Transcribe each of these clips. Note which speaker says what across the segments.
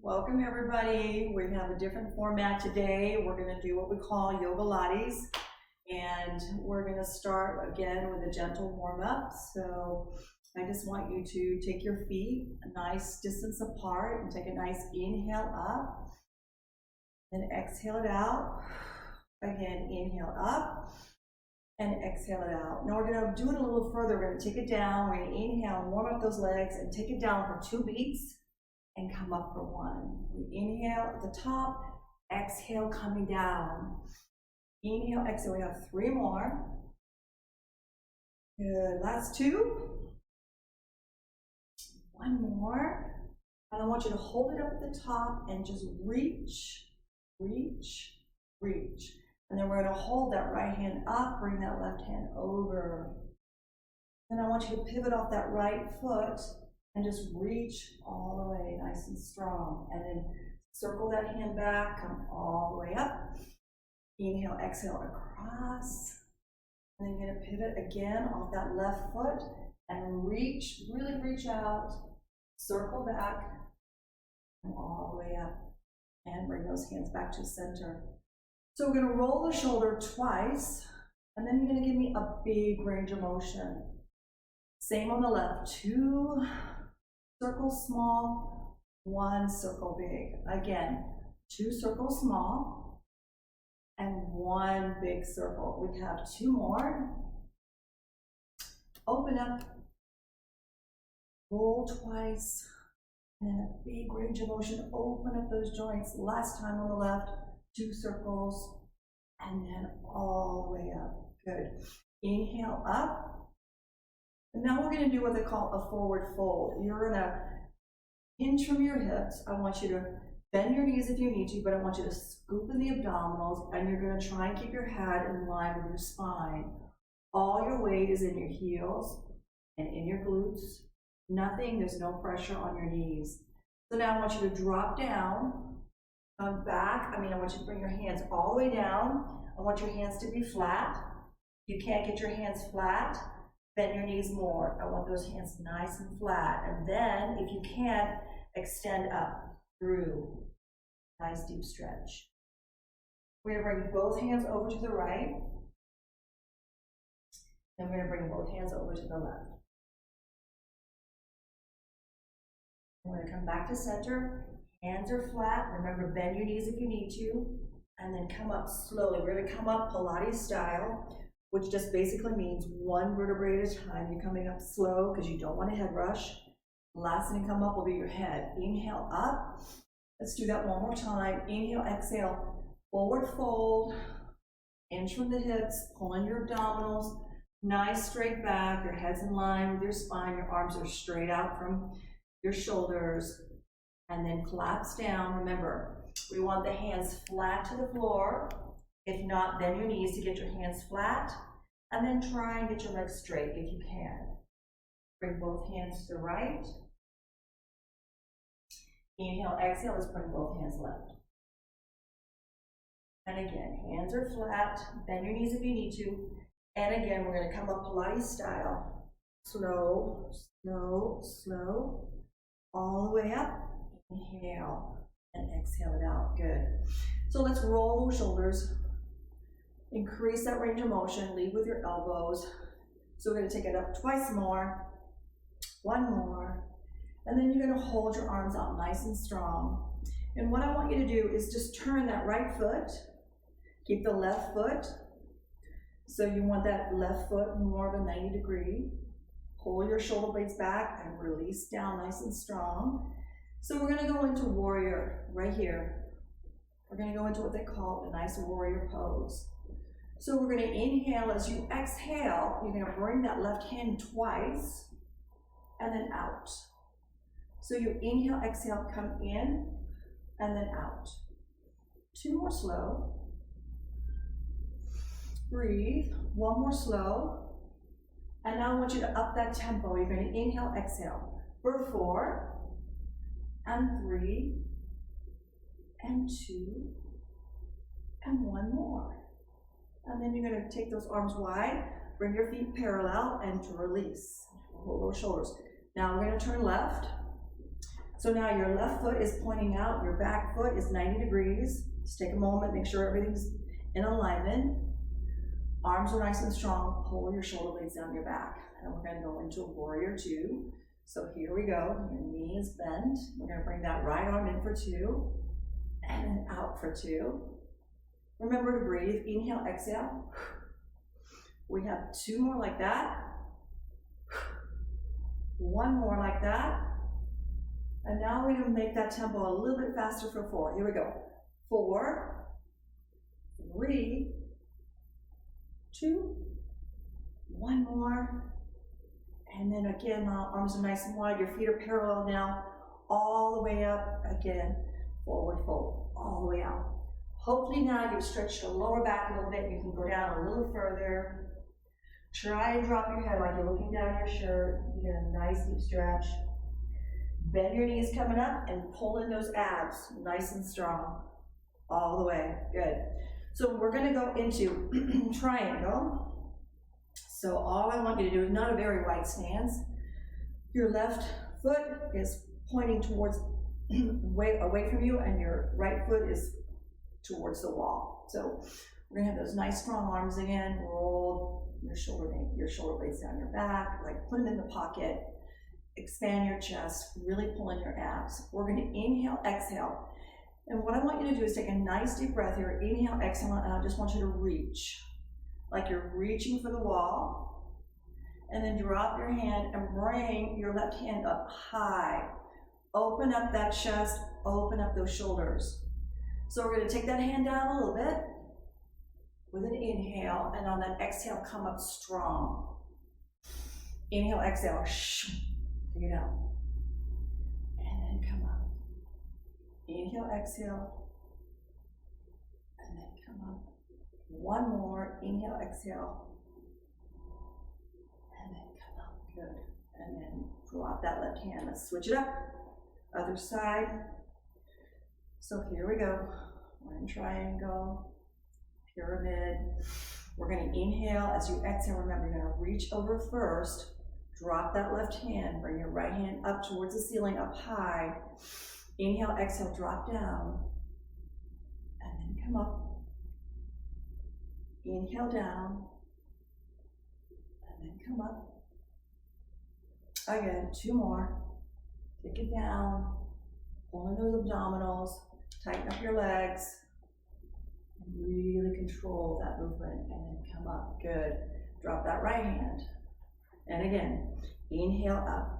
Speaker 1: Welcome everybody. We have a different format today. We're going to do what we call Yogalates, and we're going to start again with a gentle warm-up. So I just want you to take your feet a nice distance apart and take a nice inhale up, then exhale it out. Again, inhale up and exhale it out. Now we're going to do it a little further. We're going to take it down. We're going to inhale and warm up those legs and take it down for 2 beats. And come up for 1. We inhale at the top, exhale coming down. Inhale, exhale, we have 3 more. Good, last 2. 1 more. And I want you to hold it up at the top and just reach, reach, reach. And then we're gonna hold that right hand up, bring that left hand over. Then I want you to pivot off that right foot and just reach all the way nice and strong. And then circle that hand back, come all the way up. Inhale, exhale across. And then you're gonna pivot again off that left foot and reach, really reach out, circle back, come all the way up. And bring those hands back to center. So we're gonna roll the shoulder twice, and then you're gonna give me a big range of motion. Same on the left, 2 circles small, 1 circle big. Again, 2 circles small and 1 big circle. We have 2 more. Open up, roll twice, and then a big range of motion. Open up those joints. Last time on the left, 2 circles, and then all the way up. Good. Inhale up. And now we're going to do what they call a forward fold. You're going to hinge from your hips. I want you to bend your knees if you need to, but I want you to scoop in the abdominals, and you're going to try and keep your head in line with your spine. All your weight is in your heels and in your glutes. Nothing, there's no pressure on your knees. So now I want you to drop down, come back. I want you to bring your hands all the way down. I want your hands to be flat. If you can't get your hands flat, bend your knees more. I want those hands nice and flat. And then, if you can, extend up through. Nice deep stretch. We're going to bring both hands over to the right. And we're going to bring both hands over to the left. We're going to come back to center. Hands are flat. Remember, bend your knees if you need to. And then come up slowly. We're going to come up Pilates style, which just basically means 1 vertebrae at a time. You're coming up slow because you don't want a head rush. Last thing to come up will be your head. Inhale up. Let's do that one more time. Inhale, exhale, forward fold. Inch from the hips, pull in your abdominals. Nice straight back. Your head's in line with your spine. Your arms are straight out from your shoulders. And then collapse down. Remember, we want the hands flat to the floor. If not, bend your knees to get your hands flat, and then try and get your legs straight if you can. Bring both hands to the right. Inhale, exhale, let's bring both hands left. And again, hands are flat, bend your knees if you need to. And again, we're going to come up Pilates style. Slow, slow, slow, all the way up. Inhale, and exhale it out. Good. So let's roll those shoulders. Increase that range of motion, lead with your elbows. So we're going to take it up twice more, 1 more, and then you're going to hold your arms out nice and strong. And what I want you to do is just turn that right foot, keep the left foot. So you want that left foot more of a 90 degree. Pull your shoulder blades back and release down nice and strong. So we're going to go into warrior right here. We're going to go into what they call a nice warrior pose. So we're going to inhale. As you exhale, you're going to bring that left hand twice and then out. So you inhale, exhale, come in and then out. 2 more slow. Breathe. 1 more slow. And now I want you to up that tempo. You're going to inhale, exhale for 4 and 3 and 2 and 1 more. And then you're going to take those arms wide, bring your feet parallel, and to release. Hold those shoulders. Now we're going to turn left. So now your left foot is pointing out, your back foot is 90 degrees. Just take a moment, make sure everything's in alignment. Arms are nice and strong. Pull your shoulder blades down your back. And we're gonna go into a warrior two. So here we go, your knee is bent. We're gonna bring that right arm in for two, and then out for two. Remember to breathe, inhale, exhale. We have two more like that. One more like that. And now we're gonna make that tempo a little bit faster for four. Here we go. 4, 3, 2, one more. And then again, arms are nice and wide, your feet are parallel now, all the way up, again, forward fold, all the way out. Hopefully now you've stretched your lower back a little bit, you can go down a little further. Try and drop your head like you're looking down your shirt, you get a nice deep stretch. Bend your knees coming up and pull in those abs, nice and strong, all the way, good. So we're gonna go into triangle. So all I want you to do is not a very wide stance. Your left foot is pointing towards, away from you, and your right foot is towards the wall. So we're gonna have those nice strong arms again. Roll your shoulder blades down your back, like put them in the pocket. Expand your chest, really pull in your abs. We're gonna inhale, exhale. And what I want you to do is take a nice deep breath here. Inhale, exhale, and I just want you to reach. Like you're reaching for the wall, and then drop your hand and bring your left hand up high. Open up that chest, open up those shoulders. So we're gonna take that hand down a little bit with an inhale, and on that exhale, come up strong. Inhale, exhale, take it out. And then come up. Inhale, exhale, and then come up. One more, inhale, exhale, and then come up, good. And then drop that left hand, let's switch it up. Other side. So here we go, we're in triangle, pyramid. We're gonna inhale, as you exhale, remember you're gonna reach over first, drop that left hand, bring your right hand up towards the ceiling, up high. Inhale, exhale, drop down, and then come up. Inhale down, and then come up. Again, two more. Take it down, pull in those abdominals, tighten up your legs, and really control that movement, and then come up, good. Drop that right hand, and again, inhale up.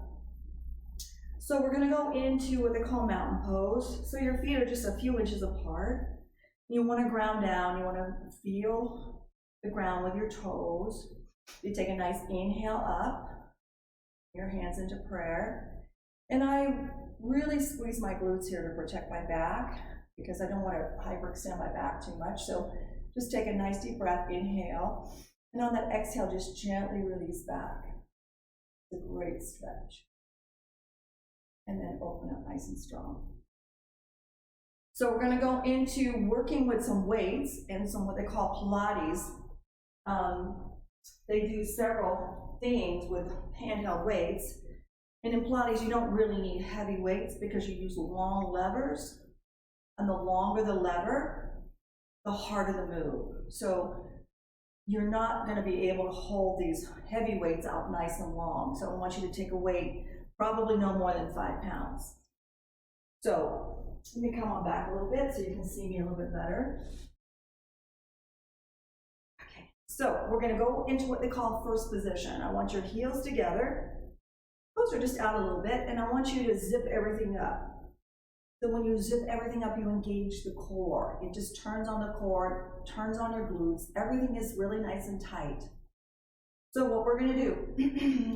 Speaker 1: So we're gonna go into what they call mountain pose. So your feet are just a few inches apart. You wanna ground down, you wanna feel the ground with your toes. You take a nice inhale up, your hands into prayer. And I really squeeze my glutes here to protect my back because I don't want to hyperextend my back too much. So just take a nice deep breath, inhale. And on that exhale, just gently release back. It's a great stretch. And then open up nice and strong. So we're gonna go into working with some weights and some what they call Pilates. They do several things with handheld weights. And in Pilates, you don't really need heavy weights because you use long levers. And the longer the lever, the harder the move. So you're not gonna be able to hold these heavy weights out nice and long. So I want you to take a weight, probably no more than 5 pounds. So let me come on back a little bit so you can see me a little bit better. Okay, so we're gonna go into what they call first position. I want your heels together. Those are just out a little bit, and I want you to zip everything up. So when you zip everything up, you engage the core. It just turns on the core, turns on your glutes. Everything is really nice and tight. So what we're gonna do,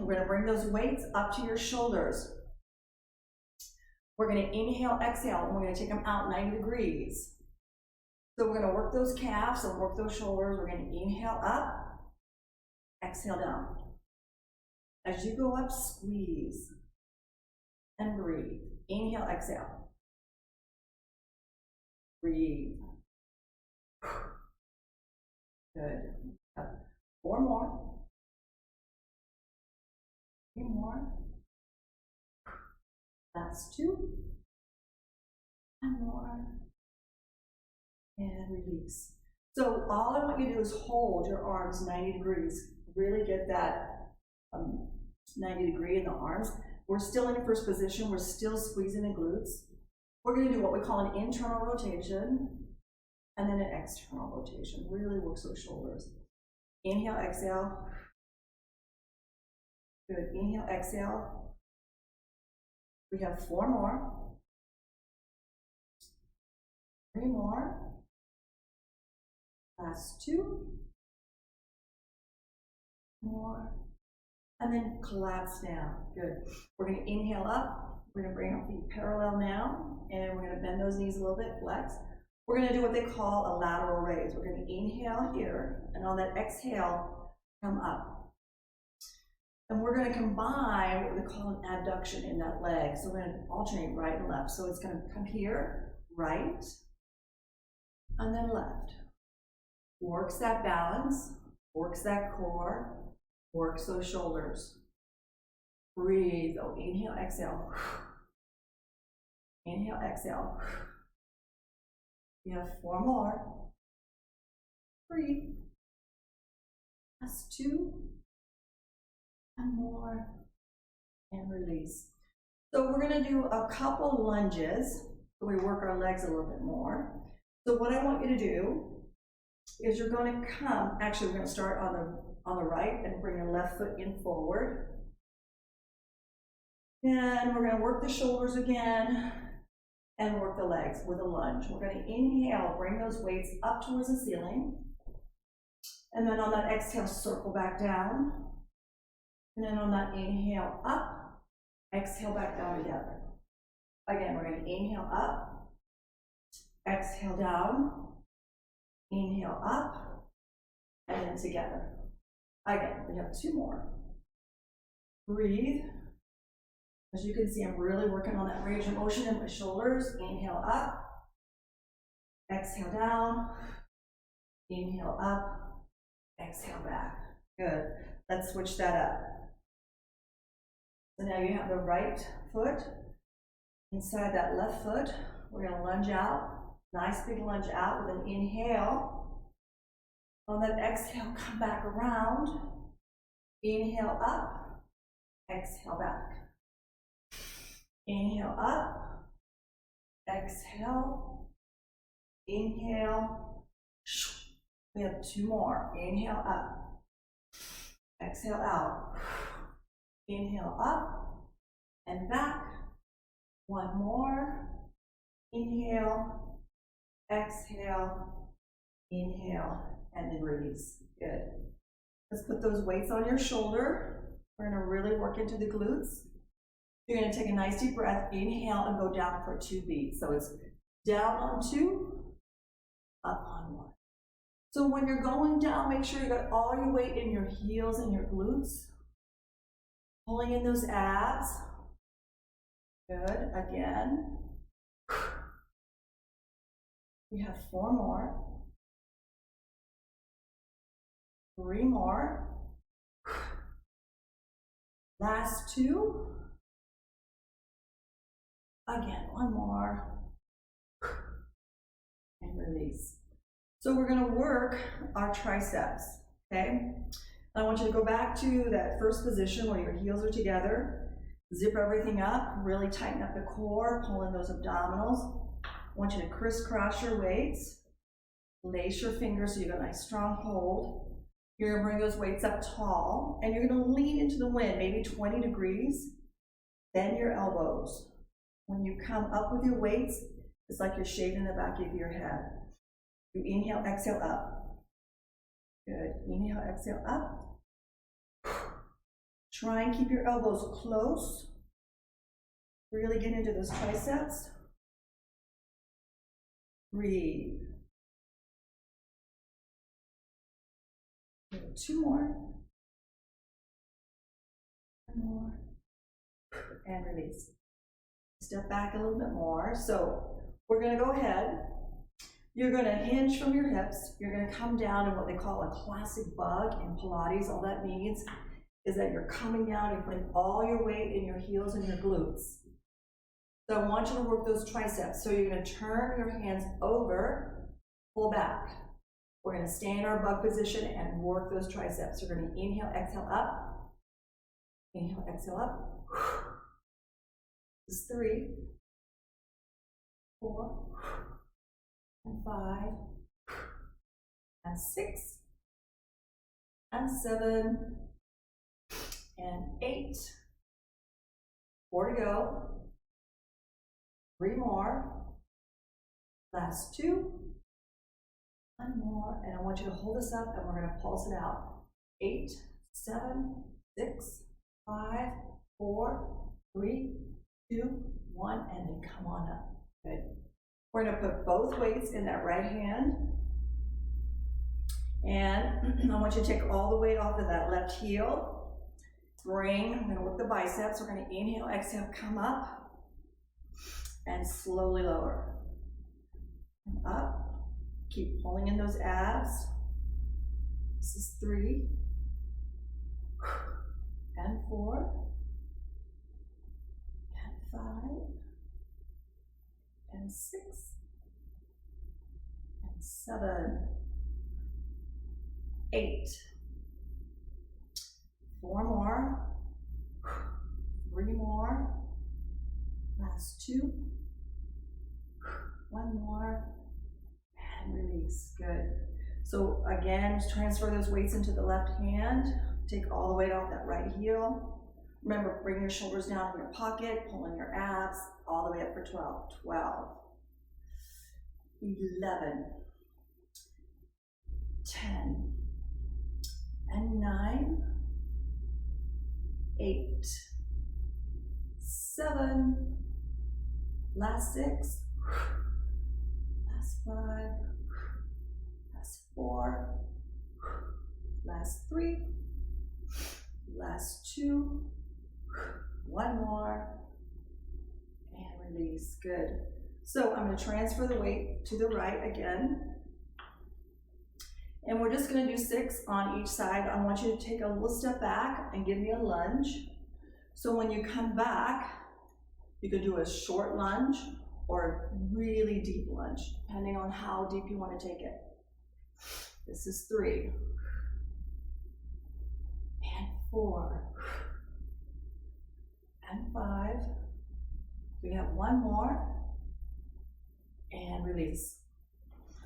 Speaker 1: we're gonna bring those weights up to your shoulders. We're gonna inhale, exhale, and we're gonna take them out 90 degrees. So we're gonna work those calves and work those shoulders. We're gonna inhale up, exhale down. As you go up, squeeze and breathe. Inhale, exhale. Breathe. Good. 4 more. 3 more. Last 2. And more. And release. So all I want you to do is hold your arms 90 degrees. Really get that 90 degree in the arms. We're still in the first position. We're still squeezing the glutes. We're going to do what we call an internal rotation and then an external rotation. Really works those shoulders. Inhale, exhale. Good. Inhale, exhale. We have 4 more. 3 more. Last 2. More. And then collapse down. Good. We're going to inhale up. We're going to bring our feet parallel now. And we're going to bend those knees a little bit, flex. We're going to do what they call a lateral raise. We're going to inhale here. And on that exhale, come up. And we're going to combine what we call an abduction in that leg. So we're going to alternate right and left. So it's going to come here, right, and then left. Works that balance, works that core, works those shoulders. Breathe. Oh, inhale, exhale. Inhale, exhale. You have 4 more. 3. Last 2. And more. And release. So we're going to do a couple lunges so we work our legs a little bit more. So what I want you to do is you're going to come, actually we're going to start on the right and bring your left foot in forward. And we're going to work the shoulders again and work the legs with a lunge. We're going to inhale, bring those weights up towards the ceiling. And then on that exhale, circle back down. And then on that inhale up, exhale back down together. Again, we're going to inhale up, exhale down, inhale up, and then together. Again, we have 2 more. Breathe. As you can see, I'm really working on that range of motion in my shoulders. Inhale up, exhale down, inhale up, exhale back. Good. Let's switch that up. So now you have the right foot inside that left foot. We're going to lunge out. Nice big lunge out with an inhale. On that exhale, come back around. Inhale up, exhale back. Inhale up, exhale, inhale. We have 2 more. Inhale up, exhale out. Inhale up and back. 1 more. Inhale, exhale, inhale, and then release. Good. Let's put those weights on your shoulder. We're going to really work into the glutes. You're going to take a nice deep breath, inhale, and go down for 2 beats. So it's down on 2, up on 1. So when you're going down, make sure you got all your weight in your heels and your glutes. Pulling in those abs. Good. Again. We have 4 more. 3 more. Last 2. Again, 1 more. And release. So we're going to work our triceps, okay? I want you to go back to that first position where your heels are together. Zip everything up, really tighten up the core, pull in those abdominals. I want you to crisscross your weights. Lace your fingers so you got a nice strong hold. You're going to bring those weights up tall, and you're going to lean into the wind, maybe 20 degrees. Bend your elbows. When you come up with your weights, it's like you're shaving the back of your head. You inhale, exhale up. Good. Inhale, exhale up. Try and keep your elbows close. Really get into those triceps. Breathe. 2 more. 1 more. And release. Step back a little bit more. So we're going to go ahead. You're going to hinge from your hips. You're going to come down in what they call a classic bug in Pilates. All that means is that you're coming down, you're putting all your weight in your heels and your glutes. So I want you to work those triceps. So you're gonna turn your hands over, pull back. We're gonna stay in our bug position and work those triceps. You're gonna inhale, exhale up. Inhale, exhale up. This is 3, 4, and 5, and 6, and 7, and 8. 4 to go. 3 more. Last 2. 1 more. And I want you to hold this up and we're going to pulse it out. 8, 7, 6, 5, 4, 3, 2, 1, and then come on up. Good. We're going to put both weights in that right hand. And I want you to take all the weight off of that left heel. I'm going to work the biceps. We're going to inhale, exhale, come up, and slowly lower. And up. Keep pulling in those abs. This is 3, and 4, and 5, and 6, and 7, 8. 4 more, 3 more, last 2, 1 more, and release. Good. So again, transfer those weights into the left hand. Take all the weight off that right heel. Remember, bring your shoulders down in your pocket, pull in your abs, all the way up for 12. 12, 11, 10, and 9, 8, 7, last 6, last 5, last 4, last 3, last 2, 1 more, and release. Good. So I'm going to transfer the weight to the right again. And we're just going to do 6 on each side. I want you to take a little step back and give me a lunge. So when you come back, you can do a short lunge or a really deep lunge, depending on how deep you want to take it. This is 3, and 4, and 5. We have 1 more, and release.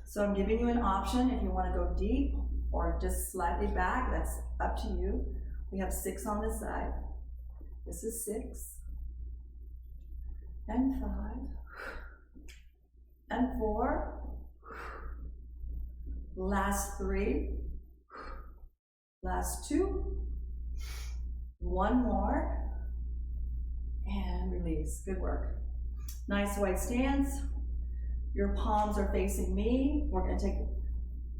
Speaker 1: So I'm giving you an option if you want to go deep or just slightly back. That's up to you. We have 6 on this side. This is 6, and 5, and 4, last 3, last 2, 1 more, and release. Good work. Nice wide stance. Your palms are facing me. We're going to take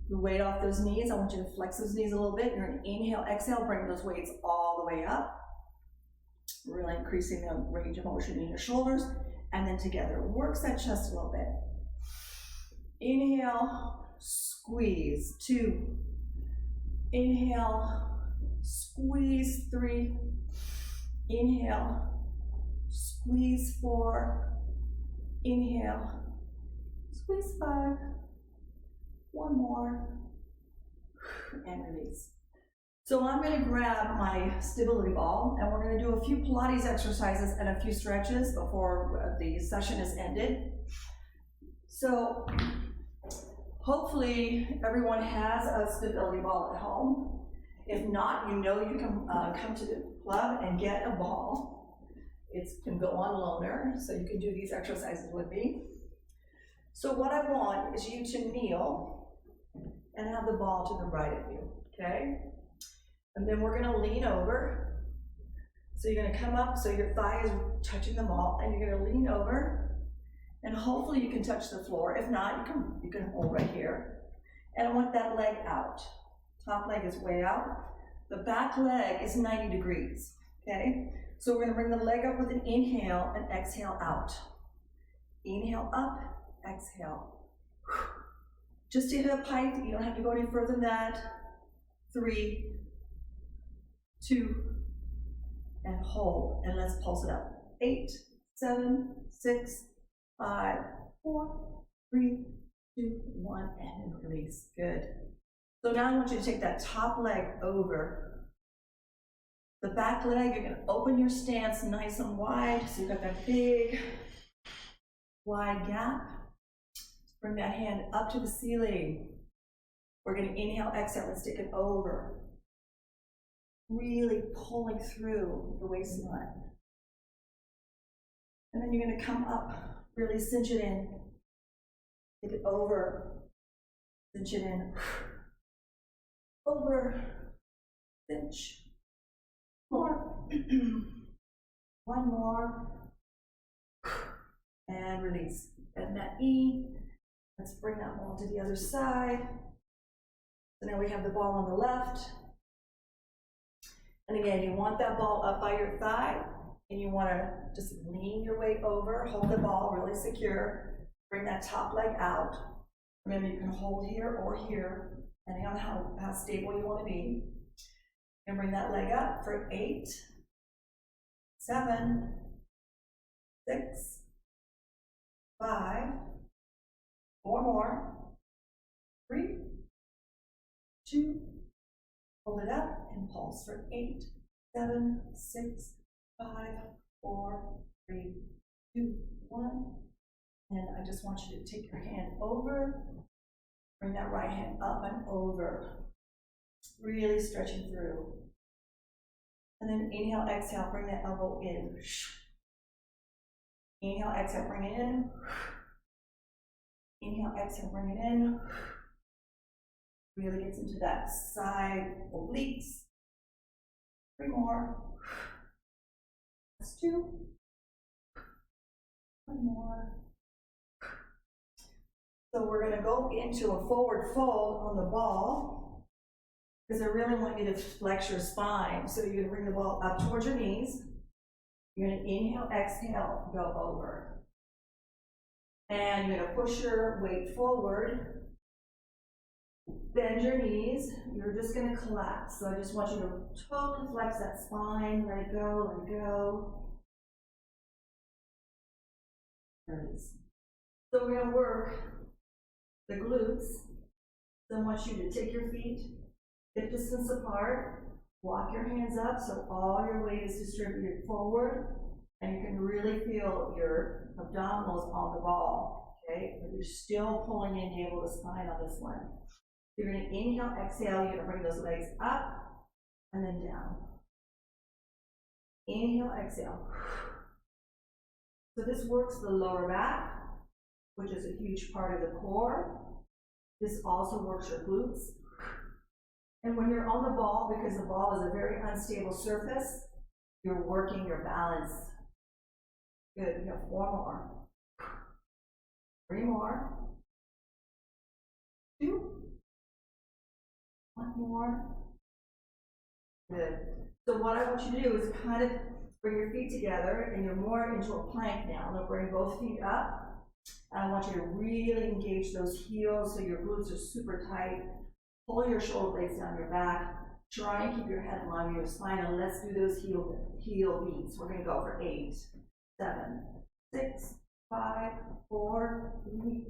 Speaker 1: the weight off those knees. I want you to flex those knees a little bit. You're going to inhale, exhale, bring those weights all the way up. Really increasing the range of motion in your shoulders. And then together, works that chest a little bit. Inhale, squeeze. 2. Inhale, squeeze. 3. Inhale, squeeze. 4. Inhale, squeeze. 5. 1 more, and release. So I'm going to grab my stability ball, and we're going to do a few Pilates exercises and a few stretches before the session is ended. So hopefully everyone has a stability ball at home. If not, you know you can come to the club and get a ball. It can go on loaner, so you can do these exercises with me. So what I want is you to kneel and have the ball to the right of you, okay? And then we're gonna lean over. So you're gonna come up so your thigh is touching the ball, and you're gonna lean over, and hopefully you can touch the floor. If not, you can hold right here. And I want that leg out. Top leg is way out. The back leg is 90 degrees, okay? So we're gonna bring the leg up with an inhale and exhale out. Inhale up, exhale. Just to hit a pipe, you don't have to go any further than that. 3, 2, and hold, and let's pulse it up. 8, 7, 6, 5, 4, 3, 2, 1, and release. Good. So now I want you to take that top leg over. The back leg, you're gonna open your stance nice and wide, so you've got that big, wide gap. Bring that hand up to the ceiling. We're gonna inhale, exhale, and stick it over. Really pulling through the waistline. And then you're gonna come up, really cinch it in. Take it over, cinch it in. Over, cinch. More. One more. And release. Bend that knee. Let's bring that ball to the other side. So now we have the ball on the left. And again, you want that ball up by your thigh, and you want to just lean your weight over, hold the ball really secure, bring that top leg out. Remember, you can hold here or here, depending on how stable you want to be. And bring that leg up for 8, 7, 6, 5, 4 more, 3, 2, hold it up and pulse for 8, 7, 6, 5, 4, 3, 2, 1. And I just want you to take your hand over, bring that right hand up and over, really stretching through. And then inhale, exhale, bring that elbow in. Inhale, exhale, bring it in. Inhale, exhale, bring it in. Really gets into that side obliques. 3 more. That's 2. 1 more. So we're going to go into a forward fold on the ball, because I really want you to flex your spine. So you're going to bring the ball up towards your knees. You're going to inhale, exhale, go over. And you're going to push your weight forward. Bend your knees. You're just going to collapse. So I just want you to totally flex that spine. Let it go, let it go. Release. So we're going to work the glutes. So I want you to take your feet hip distance apart. Walk your hands up so all your weight is distributed forward. And you can really feel your abdominals on the ball. Okay? But you're still pulling in the able to spine on this one. You're going to inhale, exhale, you're going to bring those legs up and then down. Inhale, exhale. So this works the lower back, which is a huge part of the core. This also works your glutes. And when you're on the ball, because the ball is a very unstable surface, you're working your balance. Good, we have 4 more. 3 more. 2. 1 more. Good. So what I want you to do is kind of bring your feet together, and you're more into a plank now. Now bring both feet up. I want you to really engage those heels so your glutes are super tight. Pull your shoulder blades down your back. Try and keep your head in line with your spine, and let's do those heel beats. We're going to go for 8, 7, 6, 5, 4, 3,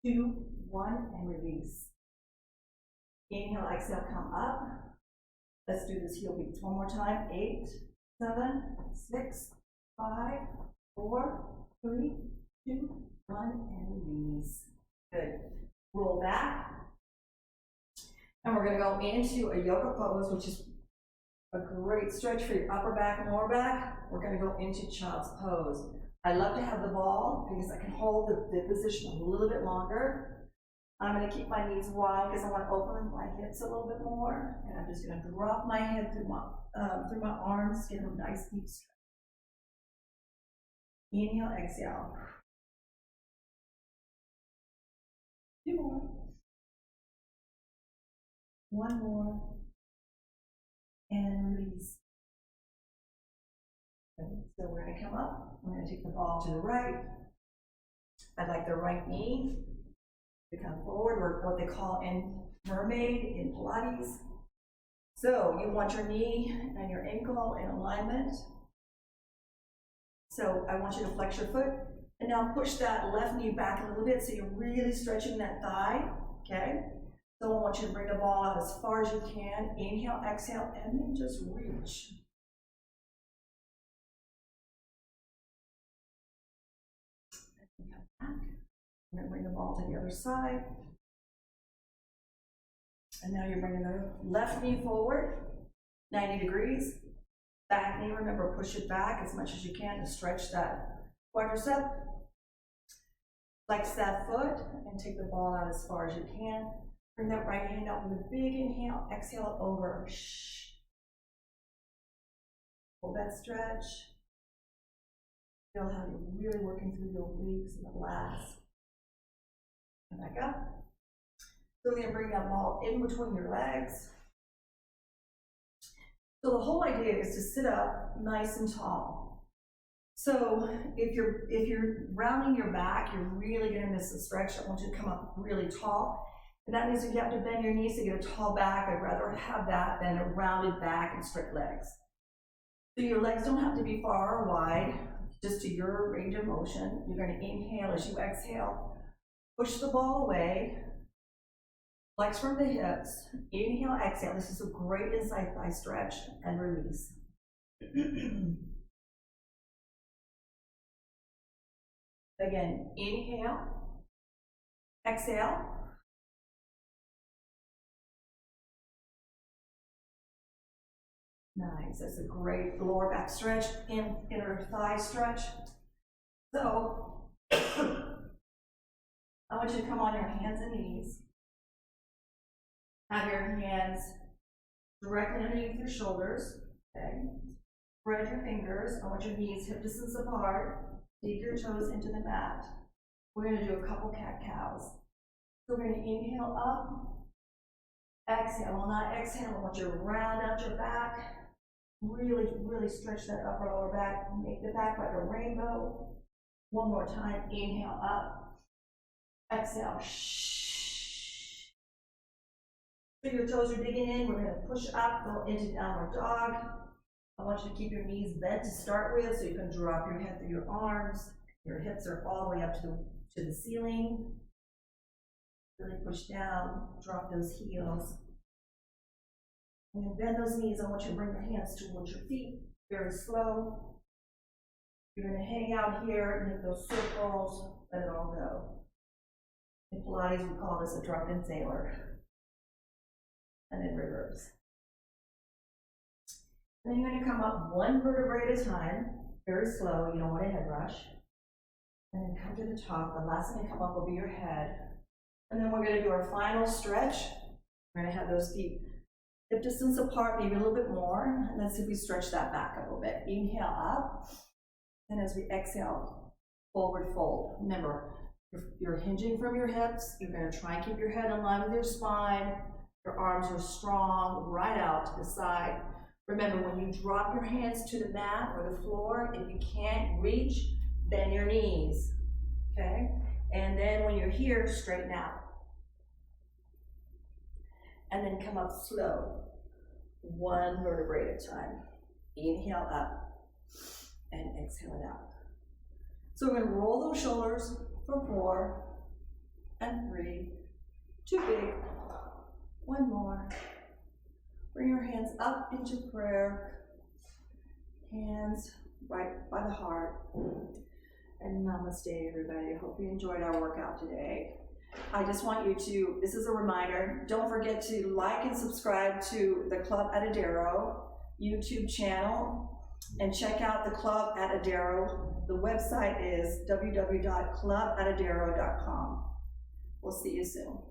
Speaker 1: 2, 1, and release. Inhale, exhale, come up. Let's do this heel beats one more time. 8, 7, 6, 5, 4, 3, 2, 1, and release. Good. Roll back. And we're going to go into a yoga pose, which is a great stretch for your upper back and lower back. We're going to go into child's pose. I love to have the ball because I can hold the position a little bit longer. I'm going to keep my knees wide because I want to open my hips a little bit more. And I'm just going to drop my head through my arms, get a nice deep stretch. Inhale, exhale. 2 more. 1 more. And release. Okay, so we're going to come up. I'm going to take the ball to the right. I'd like the right knee to come forward, or what they call in mermaid in Pilates. So you want your knee and your ankle in alignment. So I want you to flex your foot, and now push that left knee back a little bit so you're really stretching that thigh, okay? So I want you to bring the ball out as far as you can. Inhale, exhale, and then just reach. And come back. I'm gonna bring the ball to the other side. And now you're bringing the left knee forward, 90 degrees. Back knee, remember, push it back as much as you can to stretch that quadricep. Flex that foot and take the ball out as far as you can. Bring that right hand out with a big inhale, exhale over. Shh. Hold that stretch. Feel how you're really working through your obliques and the lats. Come back up. So we're going to bring that ball in between your legs. So the whole idea is to sit up nice and tall. So if you're rounding your back, you're really going to miss the stretch. I want you to come up really tall. And that means if you have to bend your knees to get a tall back, I'd rather have that than a rounded back and straight legs. So your legs don't have to be far or wide, just to your range of motion. You're going to inhale as you exhale. Push the ball away. Flex from the hips. Inhale, exhale. This is a great inside thigh stretch, and release. Again, inhale, exhale. Nice, that's a great lower back stretch, inner thigh stretch. So, I want you to come on your hands and knees. Have your hands directly underneath your shoulders, okay? Spread your fingers. I want your knees hip distance apart. Dig your toes into the mat. We're going to do a couple cat-cows. So we're going to inhale up. Exhale. Well, not exhale. I want you to round out your back. Really, really stretch that upper lower back. Make the back like a rainbow. One more time. Inhale up. Exhale. Shh. So your toes are digging in. We're going to push up, go into downward dog. I want you to keep your knees bent to start with, so you can drop your head through your arms. Your hips are all the way up to the ceiling. Really push down, drop those heels. And then bend those knees. I want you to bring your hands towards your feet, very slow. You're going to hang out here, make those circles, let it all go. In Pilates, we call this a drop-in sailor. And then reverse. Then you're going to come up one vertebrae at a time, very slow. You don't want a head rush. And then come to the top. The last thing to come up will be your head. And then we're going to do our final stretch. We're going to have those feet hip distance apart, maybe a little bit more. And let's see if we stretch that back a little bit. Inhale up. And as we exhale, forward fold. Remember, you're hinging from your hips. You're going to try and keep your head in line with your spine. Your arms are strong, right out to the side. Remember, when you drop your hands to the mat or the floor, if you can't reach, bend your knees, okay? And then when you're here, straighten out. And then come up slow, one vertebrae at a time. Inhale up and exhale it out. So we're gonna roll those shoulders for 4 and 3, too big, 1 more. Bring your hands up into prayer, hands right by the heart, and namaste, everybody. I hope you enjoyed our workout today. I just want you to, this is a reminder, don't forget to like and subscribe to the Club at ADERO YouTube channel, and check out the Club at ADERO. The website is www.clubatadero.com. We'll see you soon.